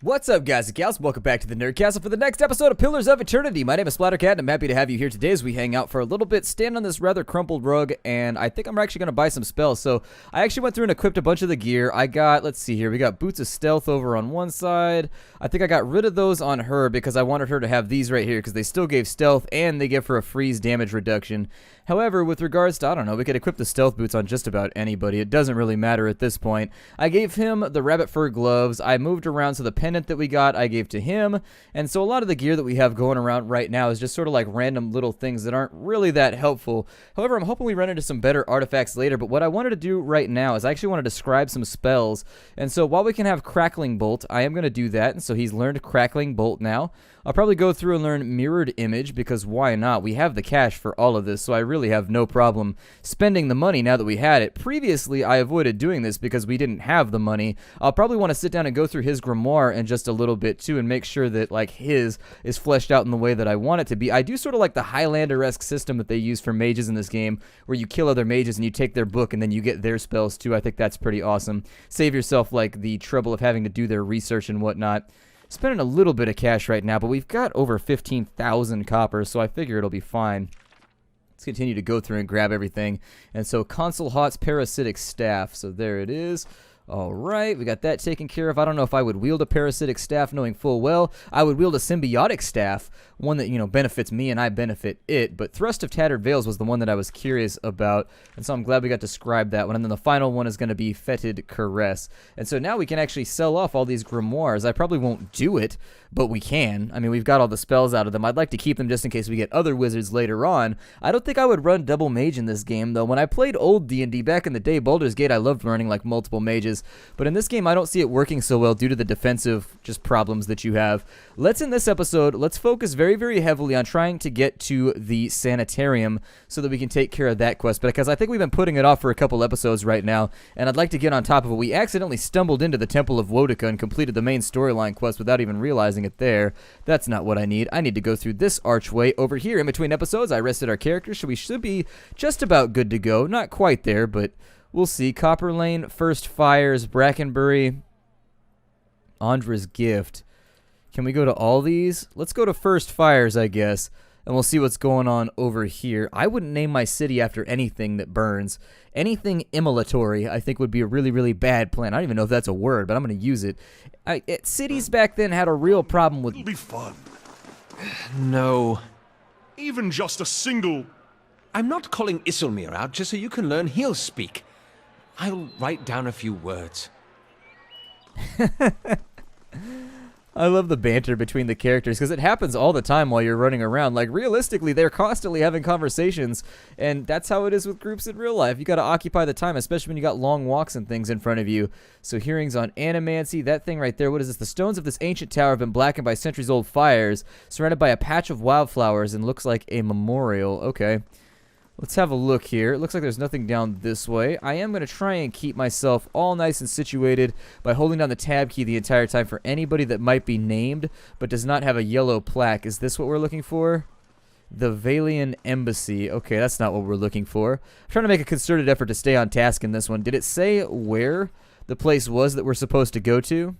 What's up, guys and gals? Welcome back to the Nerdcastle for the next episode of Pillars of Eternity. My name is Splattercat, and I'm happy to have you here today as we hang out for a little bit, stand on this rather crumpled rug, and I think I'm actually going to buy some spells. So I actually went through and equipped a bunch of the gear. I got, let's see here, we got Boots of Stealth over on one side. I think I got rid of those on her because I wanted her to have these right here because they still gave stealth and they give her a freeze damage reduction. However, with regards to, I don't know, we could equip the stealth boots on just about anybody. It doesn't really matter at this point. I gave him the rabbit fur gloves. I moved around, so the pendant that we got, I gave to him. And so a lot of the gear that we have going around right now is just sort of like random little things that aren't really that helpful. However, I'm hoping we run into some better artifacts later. But what I wanted to do right now is I actually want to describe some spells. And so while we can have Crackling Bolt, I am going to do that. And so he's learned Crackling Bolt now. I'll probably go through and learn Mirrored Image because why not? We have the cash for all of this, so I really have no problem spending the money now that we had it. Previously, I avoided doing this because we didn't have the money. I'll probably want to sit down and go through his grimoire in just a little bit too and make sure that like his is fleshed out in the way that I want it to be. I do sort of like the Highlander-esque system that they use for mages in this game where you kill other mages and you take their book and then you get their spells too. I think that's pretty awesome. Save yourself like the trouble of having to do their research and whatnot. Spending a little bit of cash right now, but we've got over 15,000 copper, so I figure it'll be fine. Let's continue to go through and grab everything. And so Consul Hot's Parasitic Staff, so there it is. Alright, we got that taken care of. I don't know if I would wield a parasitic staff knowing full well. I would wield a symbiotic staff, one that, you know, benefits me and I benefit it. But Thrust of Tattered Veils was the one that I was curious about. And so I'm glad we got to describe that one. And then the final one is going to be Fetid Caress. And so now we can actually sell off all these grimoires. I probably won't do it, but we can. I mean, we've got all the spells out of them. I'd like to keep them just in case we get other wizards later on. I don't think I would run double mage in this game, though. When I played old D&D back in the day, Baldur's Gate, I loved running like multiple mages. But in this game, I don't see it working so well due to the defensive just problems that you have. In this episode, let's focus very, very heavily on trying to get to the Sanitarium so that we can take care of that quest. Because I think we've been putting it off for a couple episodes right now, and I'd like to get on top of it. We accidentally stumbled into the Temple of Wodica and completed the main storyline quest without even realizing it there. That's not what I need. I need to go through this archway over here. In between episodes, I rested our characters, so we should be just about good to go. Not quite there, but we'll see. Copper Lane, First Fires, Brackenbury, Andra's Gift. Can we go to all these? Let's go to First Fires, I guess, and we'll see what's going on over here. I wouldn't name my city after anything that burns. Anything immolatory, I think, would be a really, really bad plan. I don't even know if that's a word, but I'm going to use it. Cities back then had a real problem with... It'll be fun. No. Even just a single... I'm not calling Isilmir out just so you can learn he'll speak. I'll write down a few words. I love the banter between the characters because it happens all the time while you're running around. Like, realistically, they're constantly having conversations, and that's how it is with groups in real life. You got to occupy the time, especially when you got long walks and things in front of you. So hearings on animancy, that thing right there, what is this? The stones of this ancient tower have been blackened by centuries-old fires, surrounded by a patch of wildflowers, and looks like a memorial. Okay. Let's have a look here. It looks like there's nothing down this way. I am going to try and keep myself all nice and situated by holding down the tab key the entire time for anybody that might be named but does not have a yellow plaque. Is this what we're looking for? The Valian Embassy. Okay, that's not what we're looking for. I'm trying to make a concerted effort to stay on task in this one. Did it say where the place was that we're supposed to go to?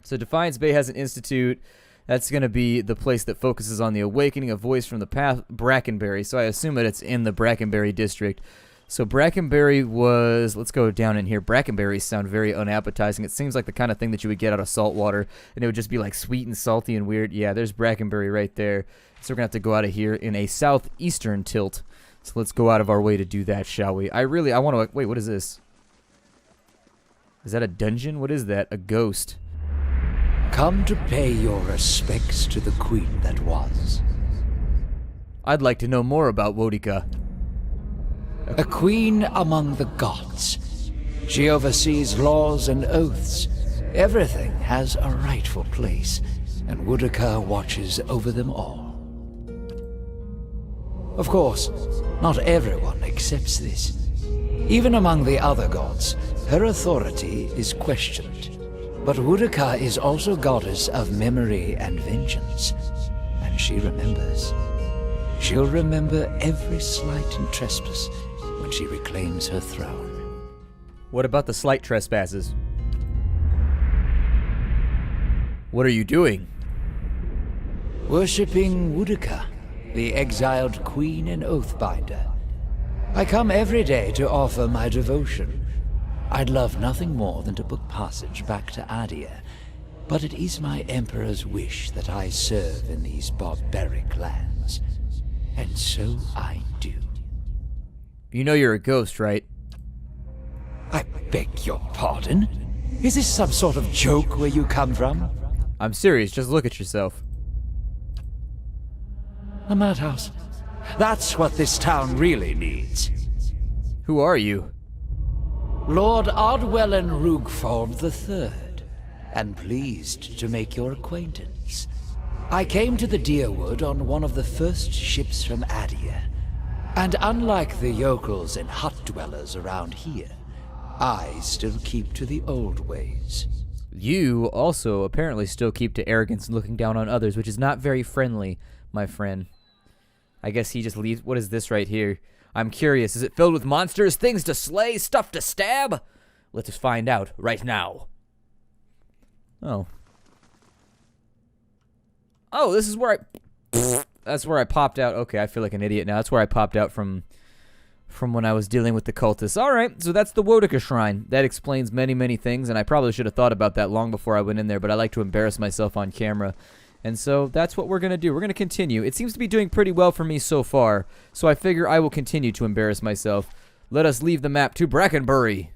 So Defiance Bay has an institute. That's going to be the place that focuses on the awakening of voice from the path, Brackenbury. So I assume that it's in the Brackenbury district. So Brackenbury was, let's go down in here. Brackenberries sound very unappetizing. It seems like the kind of thing that you would get out of salt water, and it would just be like sweet and salty and weird. Yeah, there's Brackenbury right there. So we're going to have to go out of here in a southeastern tilt. So let's go out of our way to do that, shall we? I want to, wait, what is this? Is that a dungeon? What is that? A ghost. Come to pay your respects to the queen that was. I'd like to know more about Wodica. A queen among the gods. She oversees laws and oaths. Everything has a rightful place, and Wodica watches over them all. Of course, not everyone accepts this. Even among the other gods, her authority is questioned. But Wodica is also goddess of memory and vengeance, and she remembers. She'll remember every slight and trespass when she reclaims her throne. What about the slight trespasses? What are you doing? Worshipping Wudaka, the exiled queen and oathbinder. I come every day to offer my devotion. I'd love nothing more than to book passage back to Adia, but it is my emperor's wish that I serve in these barbaric lands. And so I do. You know you're a ghost, right? I beg your pardon? Is this some sort of joke where you come from? I'm serious, just look at yourself. A madhouse. That's what this town really needs. Who are you? Lord Ardwellen Rugfold III, and pleased to make your acquaintance. I came to the Deerwood on one of the first ships from Adia, and unlike the yokels and hut dwellers around here, I still keep to the old ways. You also apparently still keep to arrogance and looking down on others, which is not very friendly, my friend. I guess he just leaves. What is this right here? I'm curious. Is it filled with monsters, things to slay, stuff to stab? Let's find out right now. Oh. Oh, this is where I... That's where I popped out. Okay, I feel like an idiot now. That's where I popped out from when I was dealing with the cultists. All right, so that's the Wodaka Shrine. That explains many, many things, and I probably should have thought about that long before I went in there, but I like to embarrass myself on camera. And so that's what we're going to do. We're going to continue. It seems to be doing pretty well for me so far, so I figure I will continue to embarrass myself. Let us leave the map to Brackenbury.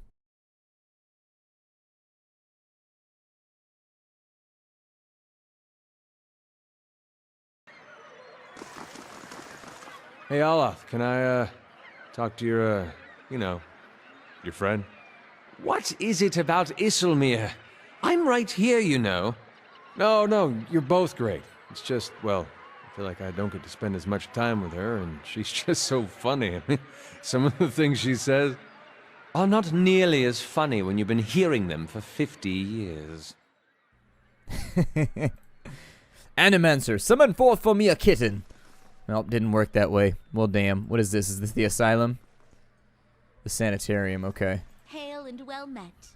Hey, Olaf, can I, talk to your, your friend? What is it about Isilmir? I'm right here, you know. No, you're both great. It's just, well, I feel like I don't get to spend as much time with her, and she's just so funny. I mean, some of the things she says are not nearly as funny when you've been hearing them for 50 years. Animancer, summon forth for me a kitten. Well, didn't work that way. Well, damn. What is this? Is this the asylum? The sanitarium, okay. Hail and well met.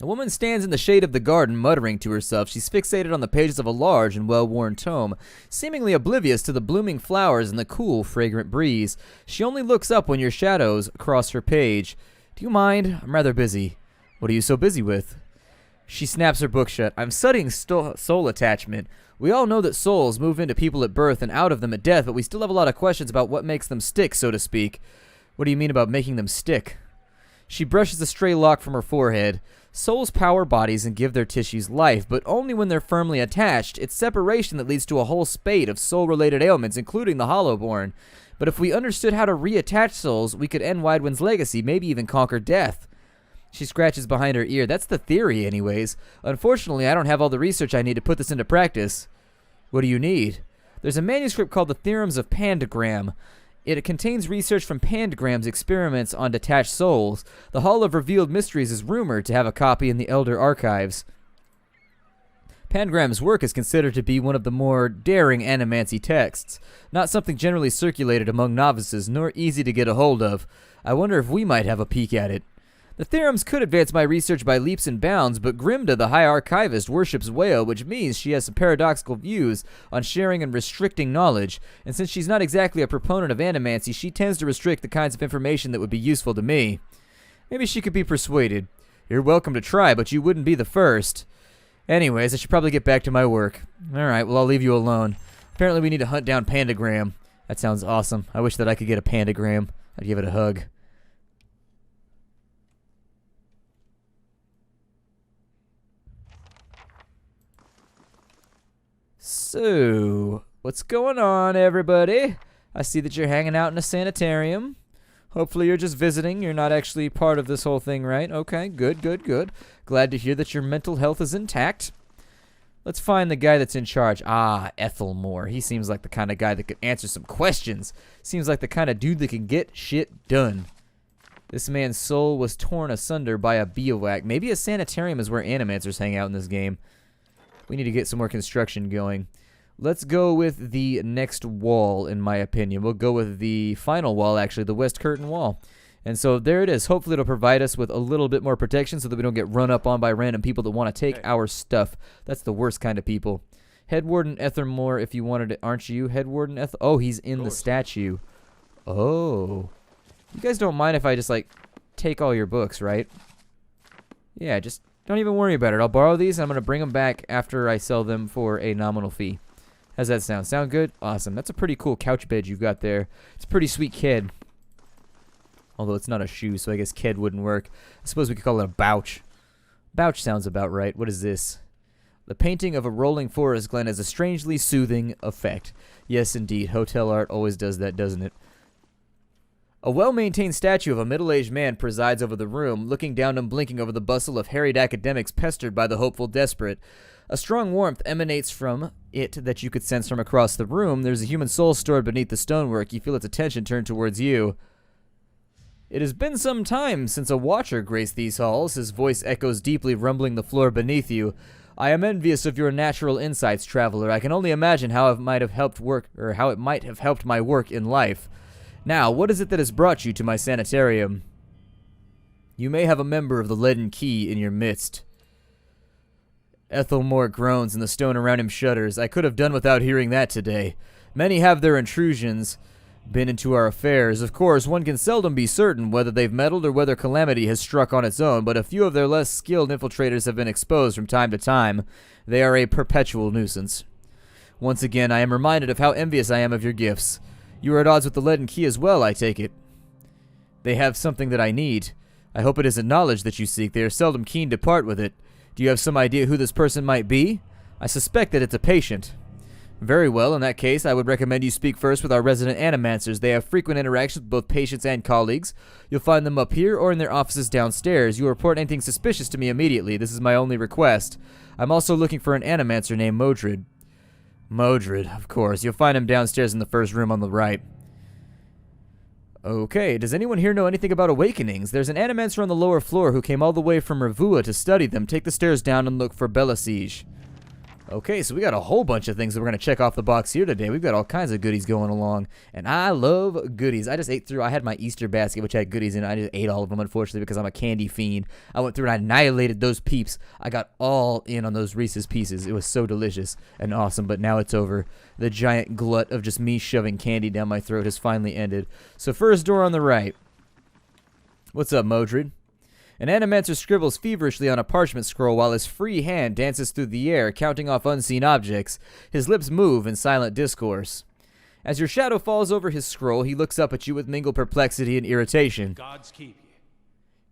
A woman stands in the shade of the garden, muttering to herself. She's fixated on the pages of a large and well-worn tome, seemingly oblivious to the blooming flowers and the cool, fragrant breeze. She only looks up when your shadows cross her page. Do you mind? I'm rather busy. What are you so busy with? She snaps her book shut. I'm studying soul attachment. We all know that souls move into people at birth and out of them at death, but we still have a lot of questions about what makes them stick, so to speak. What do you mean about making them stick? She brushes a stray lock from her forehead. Souls power bodies and give their tissues life, but only when they're firmly attached. It's separation that leads to a whole spate of soul-related ailments, including the Hollowborn. But if we understood how to reattach souls, we could end Widewind's legacy, maybe even conquer death. She scratches behind her ear. That's the theory, anyways. Unfortunately, I don't have all the research I need to put this into practice. What do you need? There's a manuscript called The Theorems of Pandagram. It contains research from Pandagram's experiments on detached souls. The Hall of Revealed Mysteries is rumored to have a copy in the Elder Archives. Pandagram's work is considered to be one of the more daring animancy texts, not something generally circulated among novices, nor easy to get a hold of. I wonder if we might have a peek at it. The theorems could advance my research by leaps and bounds, but Grimda, the High Archivist, worships Whale, which means she has some paradoxical views on sharing and restricting knowledge, and since she's not exactly a proponent of animancy, she tends to restrict the kinds of information that would be useful to me. Maybe she could be persuaded. You're welcome to try, but you wouldn't be the first. Anyways, I should probably get back to my work. Alright, well, I'll leave you alone. Apparently we need to hunt down Pandagram. That sounds awesome. I wish that I could get a Pandagram. I'd give it a hug. So, what's going on, everybody? I see that you're hanging out in a sanitarium. Hopefully you're just visiting. You're not actually part of this whole thing, right? Okay, good. Glad to hear that your mental health is intact. Let's find the guy that's in charge. Ah, Ethelmore. He seems like the kind of guy that could answer some questions. Seems like the kind of dude that can get shit done. This man's soul was torn asunder by a bivouac. Maybe a sanitarium is where animancers hang out in this game. We need to get some more construction going. Let's go with the next wall, in my opinion. We'll go with the final wall, actually, the West Curtain Wall. And so there it is. Hopefully it'll provide us with a little bit more protection so that we don't get run up on by random people that want to take our stuff. That's the worst kind of people. Head Warden Ethermore, if you wanted it. Aren't you Head Warden Eth? Oh, he's in the statue. Oh. You guys don't mind if I just, like, take all your books, right? Yeah, just don't even worry about it. I'll borrow these, and I'm going to bring them back after I sell them for a nominal fee. How's that sound? Sound good? Awesome. That's a pretty cool couch bed you've got there. It's a pretty sweet kid. Although it's not a shoe, so I guess kid wouldn't work. I suppose we could call it a bouch. Bouch sounds about right. What is this? The painting of a rolling forest glen has a strangely soothing effect. Yes, indeed. Hotel art always does that, doesn't it? A well-maintained statue of a middle-aged man presides over the room, looking down and blinking over the bustle of harried academics pestered by the hopeful desperate. A strong warmth emanates from it that you could sense from across the room. There's a human soul stored beneath the stonework. You feel its attention turned towards you. It has been some time since a watcher graced these halls. His voice echoes deeply, rumbling the floor beneath you. I am envious of your natural insights, traveler. I can only imagine how it might have helped my work in life. Now, what is it that has brought you to my sanitarium? You may have a member of the Leaden Key in your midst. Ethelmore groans and the stone around him shudders. I could have done without hearing that today. Many have their intrusions been into our affairs. Of course, one can seldom be certain whether they've meddled or whether calamity has struck on its own, but a few of their less skilled infiltrators have been exposed from time to time. They are a perpetual nuisance. Once again, I am reminded of how envious I am of your gifts. You are at odds with the Leaden Key as well, I take it. They have something that I need. I hope it isn't knowledge that you seek. They are seldom keen to part with it. Do you have some idea who this person might be? I suspect that it's a patient. Very well, in that case, I would recommend you speak first with our resident animancers. They have frequent interactions with both patients and colleagues. You'll find them up here or in their offices downstairs. You will report anything suspicious to me immediately. This is my only request. I'm also looking for an animancer named Modred. Modred, of course. You'll find him downstairs in the first room on the right. Okay, does anyone here know anything about awakenings? There's an animancer on the lower floor who came all the way from Revua to study them. Take the stairs down and look for Belasige. Okay, so we got a whole bunch of things that we're going to check off the box here today. We've got all kinds of goodies going along, and I love goodies. I just ate through, I had my Easter basket, which had goodies in it. I just ate all of them, unfortunately, because I'm a candy fiend. I went through and I annihilated those peeps. I got all in on those Reese's Pieces. It was so delicious and awesome, but now it's over. The giant glut of just me shoving candy down my throat has finally ended. So first door on the right. What's up, Modred? An animancer scribbles feverishly on a parchment scroll while his free hand dances through the air, counting off unseen objects. His lips move in silent discourse. As your shadow falls over his scroll, he looks up at you with mingled perplexity and irritation. Gods keep you.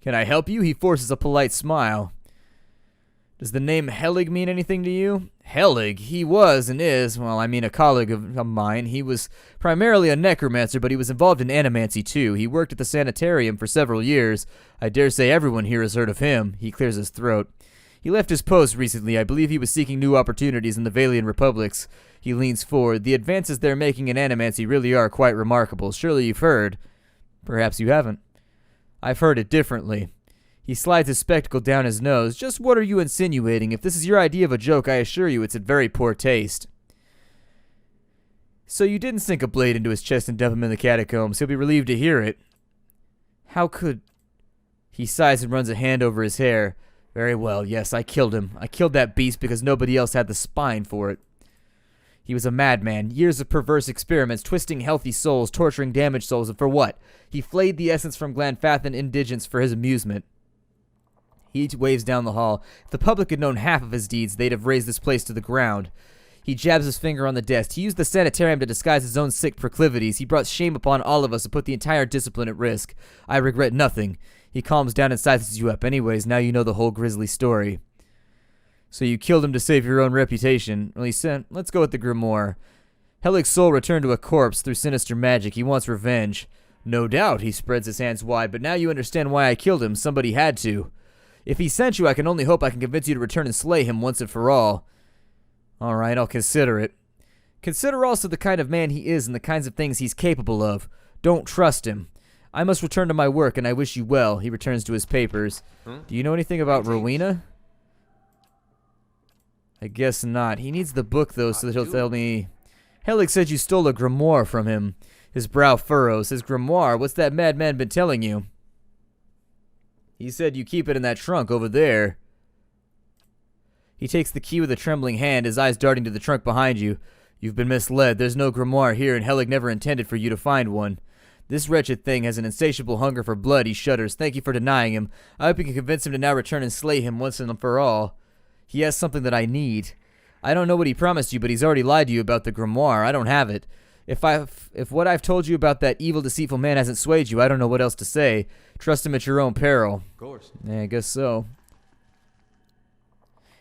Can I help you? He forces a polite smile. Does the name Helig mean anything to you? Helig, he was and is, well, I mean a colleague of mine. He was primarily a necromancer, but he was involved in animancy too. He worked at the Sanitarium for several years. I dare say everyone here has heard of him. He clears his throat. He left his post recently. I believe he was seeking new opportunities in the Valian Republics. He leans forward. The advances they're making in animancy really are quite remarkable. Surely you've heard. Perhaps you haven't. I've heard it differently. He slides his spectacle down his nose. Just what are you insinuating? If this is your idea of a joke, I assure you it's in very poor taste. So you didn't sink a blade into his chest and dump him in the catacombs. He'll be relieved to hear it. How could... He sighs and runs a hand over his hair. Very well, yes, I killed him. I killed that beast because nobody else had the spine for it. He was a madman. Years of perverse experiments, twisting healthy souls, torturing damaged souls, and for what? He flayed the essence from Glanfathan indigents for his amusement. He waves down the hall. If the public had known half of his deeds, they'd have razed this place to the ground. He jabs his finger on the desk. He used the Sanitarium to disguise his own sick proclivities. He brought shame upon all of us and put the entire discipline at risk. I regret nothing. He calms down and sizes you up. Anyways, now you know the whole grisly story. So you killed him to save your own reputation. Well, let's go with the grimoire. Helig's soul returned to a corpse through sinister magic. He wants revenge. No doubt, he spreads his hands wide, but now you understand why I killed him. Somebody had to. If he sent you, I can only hope I can convince you to return and slay him once and for all. All right, I'll consider it. Consider also the kind of man he is and the kinds of things he's capable of. Don't trust him. I must return to my work, and I wish you well. He returns to his papers. Do you know anything about Rowena? I guess not. He needs the book, though, so that he'll tell me. Helig said you stole a grimoire from him. His brow furrows. His grimoire? What's that madman been telling you? He said you keep it in that trunk over there. He takes the key with a trembling hand, his eyes darting to the trunk behind you. You've been misled. There's no grimoire here, and Helig never intended for you to find one. This wretched thing has an insatiable hunger for blood. He shudders. Thank you for denying him. I hope you can convince him to now return and slay him once and for all. He has something that I need. I don't know what he promised you, but he's already lied to you about the grimoire. I don't have it. If what I've told you about that evil, deceitful man hasn't swayed you, I don't know what else to say. Trust him at your own peril. Of course. Yeah, I guess so.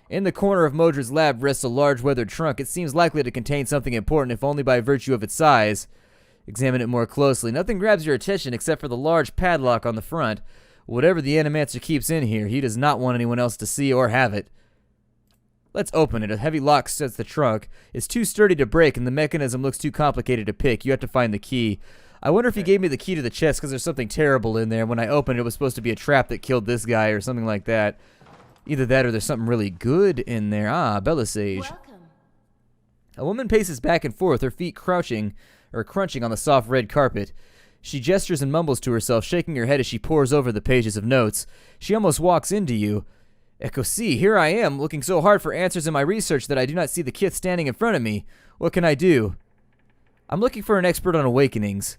In the corner of Modred's lab rests a large weathered trunk. It seems likely to contain something important, if only by virtue of its size. Examine it more closely. Nothing grabs your attention except for the large padlock on the front. Whatever the animancer keeps in here, he does not want anyone else to see or have it. Let's open it. A heavy lock sets the trunk. It's too sturdy to break, and the mechanism looks too complicated to pick. You have to find the key. I wonder if he gave me the key to the chest because there's something terrible in there. When I opened it, it was supposed to be a trap that killed this guy or something like that. Either that or there's something really good in there. Ah, Bella Sage. Welcome. A woman paces back and forth, her feet crunching on the soft red carpet. She gestures and mumbles to herself, shaking her head as she pores over the pages of notes. She almost walks into you. Ecosi, here I am, looking so hard for answers in my research that I do not see the kith standing in front of me. What can I do? I'm looking for an expert on awakenings.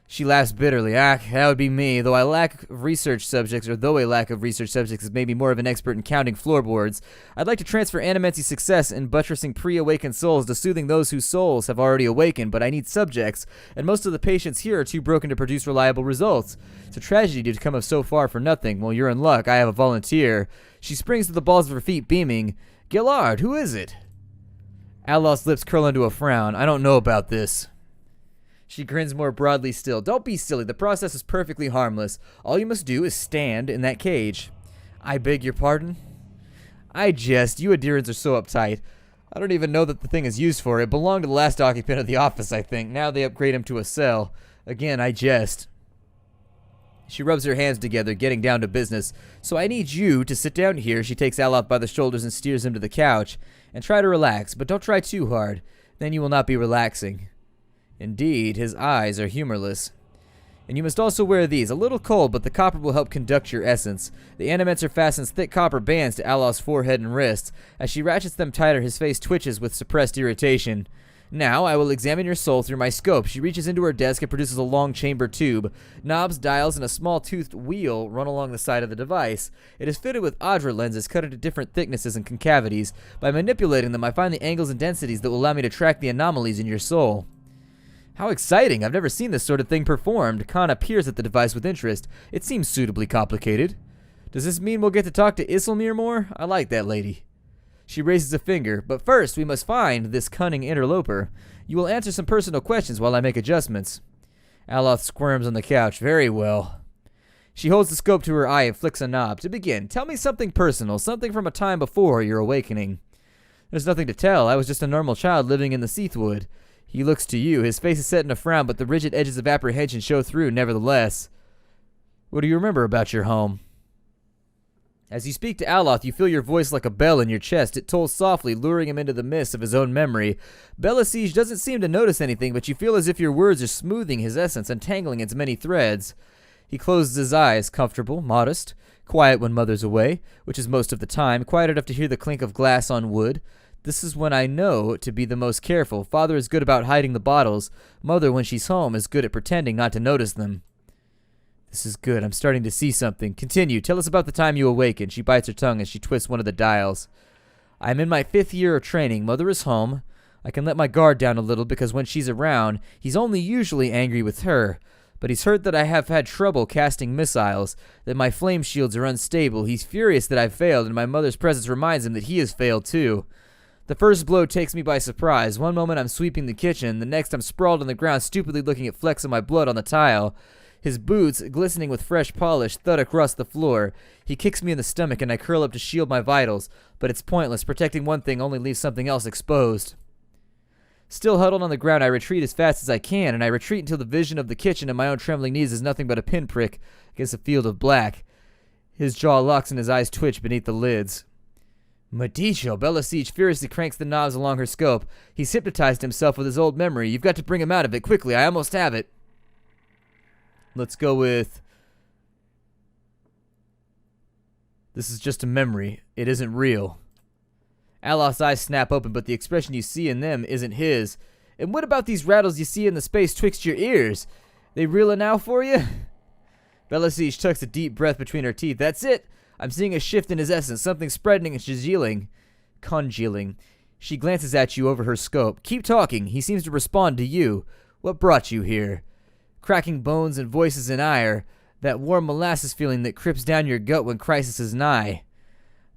She laughs bitterly. Ah, that would be me, though a lack of research subjects is maybe more of an expert in counting floorboards. I'd like to transfer animancy's success in buttressing pre-awakened souls to soothing those whose souls have already awakened, but I need subjects, and most of the patients here are too broken to produce reliable results. It's a tragedy to come of so far for nothing. Well, you're in luck. I have a volunteer. She springs to the balls of her feet, beaming. Gillard, who is it? Alos's lips curl into a frown. I don't know about this. She grins more broadly still. Don't be silly. The process is perfectly harmless. All you must do is stand in that cage. I beg your pardon? I jest. You adherents are so uptight. I don't even know that the thing is used for. It belonged to the last occupant of the office, I think. Now they upgrade him to a cell. Again, I jest. She rubs her hands together, getting down to business. So I need you to sit down here. She takes Aloth by the shoulders and steers him to the couch. And try to relax, but don't try too hard. Then you will not be relaxing. Indeed, his eyes are humorless. And you must also wear these. A little cold, but the copper will help conduct your essence. The animancer fastens thick copper bands to Alos's forehead and wrists. As she ratchets them tighter, his face twitches with suppressed irritation. Now, I will examine your soul through my scope. She reaches into her desk and produces a long chamber tube. Knobs, dials, and a small toothed wheel run along the side of the device. It is fitted with Audra lenses cut into different thicknesses and concavities. By manipulating them, I find the angles and densities that will allow me to track the anomalies in your soul. How exciting! I've never seen this sort of thing performed. Khan peers at the device with interest. It seems suitably complicated. Does this mean we'll get to talk to Isilmir more? I like that lady. She raises a finger. But first, we must find this cunning interloper. You will answer some personal questions while I make adjustments. Aloth squirms on the couch. Very well. She holds the scope to her eye and flicks a knob. To begin, tell me something personal, something from a time before your awakening. There's nothing to tell. I was just a normal child living in the Seathwood. He looks to you. His face is set in a frown, but the rigid edges of apprehension show through nevertheless. What do you remember about your home? As you speak to Aloth, you feel your voice like a bell in your chest. It tolls softly, luring him into the mist of his own memory. Bella Siege doesn't seem to notice anything, but you feel as if your words are smoothing his essence, untangling its many threads. He closes his eyes, comfortable, modest, quiet when Mother's away, which is most of the time, quiet enough to hear the clink of glass on wood. This is when I know to be the most careful. Father is good about hiding the bottles. Mother, when she's home, is good at pretending not to notice them. This is good. I'm starting to see something. Continue. Tell us about the time you awakened. She bites her tongue as she twists one of the dials. I'm in my 5th year of training. Mother is home. I can let my guard down a little because when she's around, he's only usually angry with her. But he's heard that I have had trouble casting missiles, that my flame shields are unstable. He's furious that I've failed, and my mother's presence reminds him that he has failed too. The first blow takes me by surprise. One moment I'm sweeping the kitchen, the next I'm sprawled on the ground stupidly looking at flecks of my blood on the tile. His boots, glistening with fresh polish, thud across the floor. He kicks me in the stomach and I curl up to shield my vitals, but it's pointless. Protecting one thing only leaves something else exposed. Still huddled on the ground, I retreat as fast as I can, and I retreat until the vision of the kitchen and my own trembling knees is nothing but a pinprick against a field of black. His jaw locks and his eyes twitch beneath the lids. Medicio, Bella Siege furiously cranks the knobs along her scope. He's hypnotized himself with his old memory. You've got to bring him out of it quickly. I almost have it. Let's go with This is just a memory. It isn't real. Aloth's eyes snap open, but the expression you see in them isn't his. And what about these rattles you see in the space twixt your ears? They real now for you? Belisige tucks a deep breath between her teeth. That's it. I'm seeing a shift in his essence, something spreading and congealing. She glances at you over her scope. Keep talking. He seems to respond to you. What brought you here? Cracking bones and voices in ire. That warm molasses feeling that crips down your gut when crisis is nigh.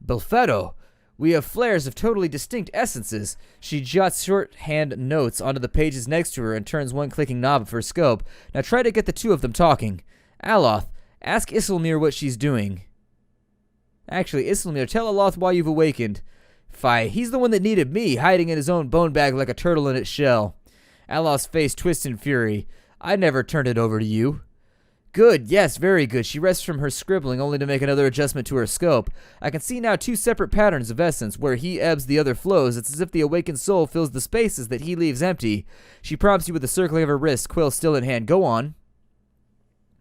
Belfedo, we have flares of totally distinct essences. She jots shorthand notes onto the pages next to her and turns one clicking knob of her scope. Now try to get the two of them talking. Aloth, ask Isilmir what she's doing. Actually, Isilmir, tell Aloth why you've awakened. Fie, he's the one that needed me, hiding in his own bone bag like a turtle in its shell. Aloth's face twists in fury. I never turned it over to you. Good, yes, very good. She rests from her scribbling only to make another adjustment to her scope. I can see now two separate patterns of essence. Where he ebbs, the other flows. It's as if the awakened soul fills the spaces that he leaves empty. She prompts you with a circling of her wrist, quill still in hand. Go on.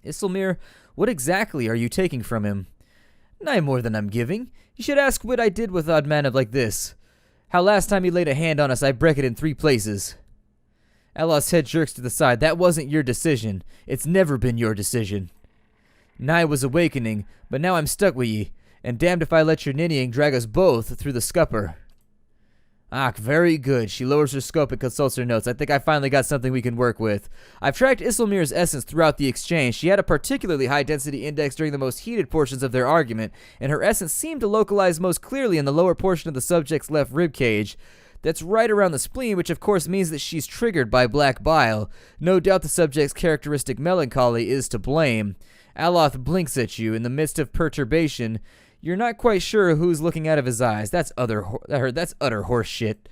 Isilmir, what exactly are you taking from him? Nigh more than I'm giving. You should ask what I did with odd man like this. How last time he laid a hand on us, I break it in 3 places. Aloth's head jerks to the side. That wasn't your decision. It's never been your decision. Nigh was awakening, but now I'm stuck with ye, and damned if I let your ninnying drag us both through the scupper. Ah, very good. She lowers her scope and consults her notes. I think I finally got something we can work with. I've tracked Isilmir's essence throughout the exchange. She had a particularly high density index during the most heated portions of their argument, and her essence seemed to localize most clearly in the lower portion of the subject's left ribcage. That's right around the spleen, which of course means that she's triggered by black bile. No doubt the subject's characteristic melancholy is to blame. Aloth blinks at you in the midst of perturbation. You're not quite sure who's looking out of his eyes. That's utter horse shit.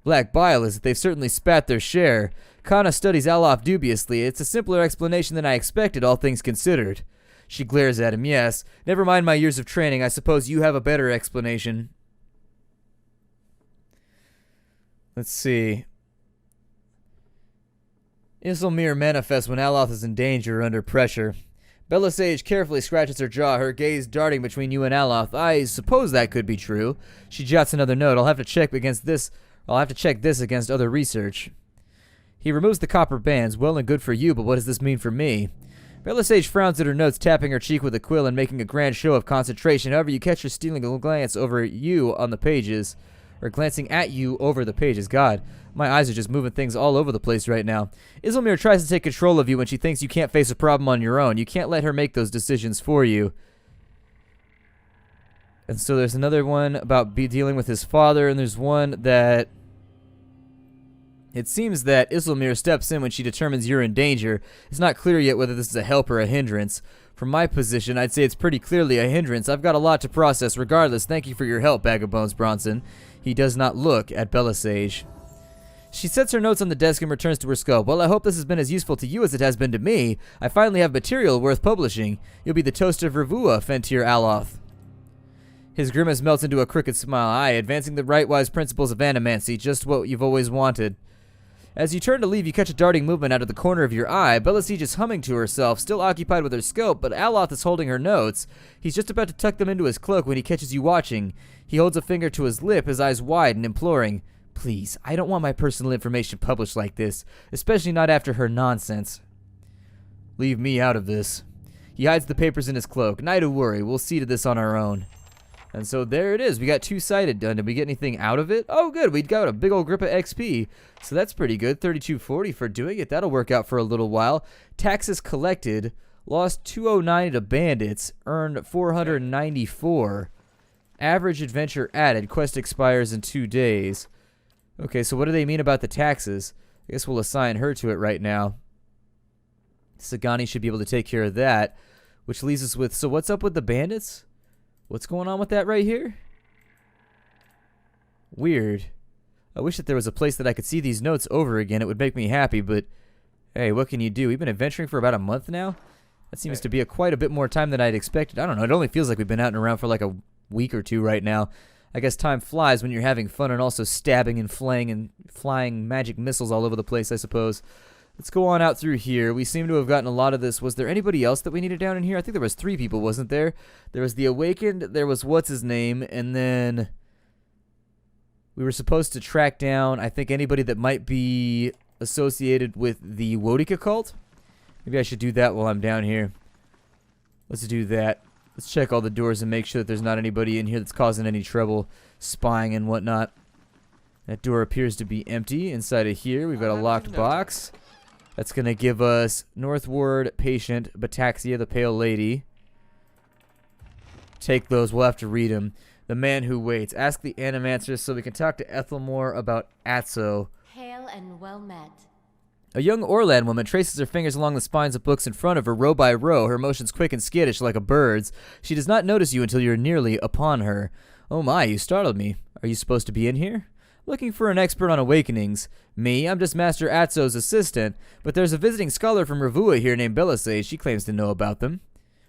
Black bile is it? They've certainly spat their share. Kana studies Aloth dubiously. It's a simpler explanation than I expected, all things considered. She glares at him. Yes. Never mind my years of training. I suppose you have a better explanation. Let's see. Isilmir manifests when Aloth is in danger or under pressure. Belisage carefully scratches her jaw, her gaze darting between you and Aloth. I suppose that could be true. She jots another note. I'll have to check this against other research. He removes the copper bands. Well and good for you, but what does this mean for me? Belisage frowns at her notes, tapping her cheek with a quill and making a grand show of concentration. However, you catch her stealing a glance over you on the pages. Or glancing at you over the pages. God, my eyes are just moving things all over the place right now. Isilmir tries to take control of you when she thinks you can't face a problem on your own. You can't let her make those decisions for you. And so there's another one about dealing with his father, and there's one that... It seems that Isilmir steps in when she determines you're in danger. It's not clear yet whether this is a help or a hindrance. From my position, I'd say it's pretty clearly a hindrance. I've got a lot to process regardless. Thank you for your help, Bag of Bones Bronson. He does not look at Belisage. She sets her notes on the desk and returns to her scope. Well, I hope this has been as useful to you as it has been to me. I finally have material worth publishing. You'll be the toast of Revua, Fentir Aloth. His grimace melts into a crooked smile. Aye, advancing the right-wise principles of animancy, just what you've always wanted. As you turn to leave, you catch a darting movement out of the corner of your eye. Belisage is humming to herself, still occupied with her scope, but Aloth is holding her notes. He's just about to tuck them into his cloak when he catches you watching. He holds a finger to his lip, his eyes wide and imploring. Please, I don't want my personal information published like this, especially not after her nonsense. Leave me out of this. He hides the papers in his cloak. Not to worry, we'll see to this on our own. And so there it is. We got two-sided done. Did we get anything out of it? Oh, good. We got a big old grip of XP. So that's pretty good. 3240 for doing it. That'll work out for a little while. Taxes collected. Lost 209 to bandits. Earned 494. Average adventure added. Quest expires in 2 days. Okay, so what do they mean about the taxes? I guess we'll assign her to it right now. Sagani should be able to take care of that. Which leaves us with... So what's up with the bandits? What's going on with that right here? Weird. I wish that there was a place that I could see these notes over again. It would make me happy, but hey, what can you do? We've been adventuring for about a month now. That seems to be quite a bit more time than I'd expected. I don't know. It only feels like we've been out and around for like a week or two right now. I guess time flies when you're having fun and also stabbing and flaying and flying magic missiles all over the place, I suppose. Let's go on out through here. We seem to have gotten a lot of this. Was there anybody else that we needed down in here? I think there was 3 people, wasn't there? There was the Awakened, there was what's-his-name, and then we were supposed to track down, I think, anybody that might be associated with the Wodika cult. Maybe I should do that while I'm down here. Let's do that. Let's check all the doors and make sure that there's not anybody in here that's causing any trouble, spying and whatnot. That door appears to be empty. Inside of here, we've got a locked box. That's going to give us Northward Patient, Bataxia, the Pale Lady. Take those. We'll have to read them. The Man Who Waits. Ask the Animancer so we can talk to Ethelmore about Atso. Hail and well met. A young Orlan woman traces her fingers along the spines of books in front of her, row by row, her motions quick and skittish like a bird's. She does not notice you until you're nearly upon her. Oh my, you startled me. Are you supposed to be in here? Looking for an expert on awakenings. Me? I'm just Master Atso's assistant, but there's a visiting scholar from Ravua here named Belisay. She claims to know about them.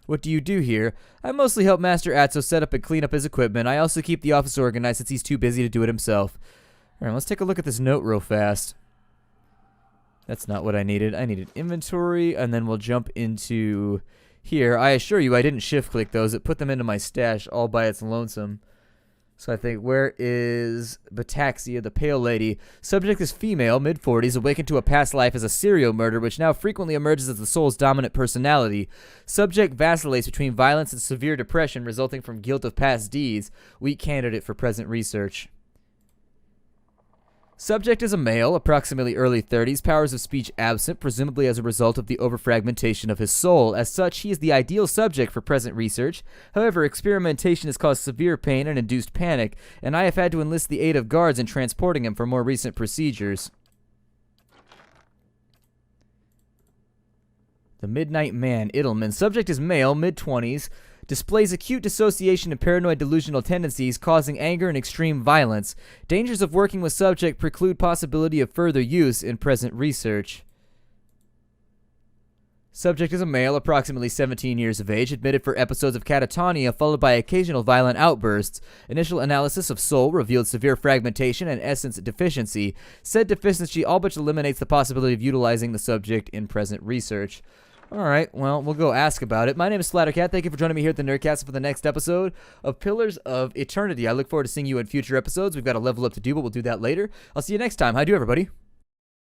What do you do here? I mostly help Master Atso set up and clean up his equipment. I also keep the office organized since he's too busy to do it himself. Alright, let's take a look at this note real fast. That's not what I needed. I needed inventory, and then we'll jump into here. I assure you I didn't shift-click those. It put them into my stash all by its lonesome. So I think, where is Bataxia, the Pale Lady? Subject is female, mid-40s, awakened to a past life as a serial murderer, which now frequently emerges as the soul's dominant personality. Subject vacillates between violence and severe depression resulting from guilt of past deeds. Weak candidate for present research. Subject is a male, approximately early 30s, powers of speech absent, presumably as a result of the overfragmentation of his soul. As such, he is the ideal subject for present research. However, experimentation has caused severe pain and induced panic, and I have had to enlist the aid of guards in transporting him for more recent procedures. The Midnight Man, Idelman. Subject is male, mid-20s, displays acute dissociation and paranoid delusional tendencies, causing anger and extreme violence. Dangers of working with subject preclude possibility of further use in present research. Subject is a male, approximately 17 years of age, admitted for episodes of catatonia followed by occasional violent outbursts. Initial analysis of soul revealed severe fragmentation and essence deficiency. Said deficiency all but eliminates the possibility of utilizing the subject in present research. Alright, well, we'll go ask about it. My name is Splattercat. Thank you for joining me here at the Nerdcast for the next episode of Pillars of Eternity. I look forward to seeing you in future episodes. We've got a level up to do, but we'll do that later. I'll see you next time. Hi, do everybody.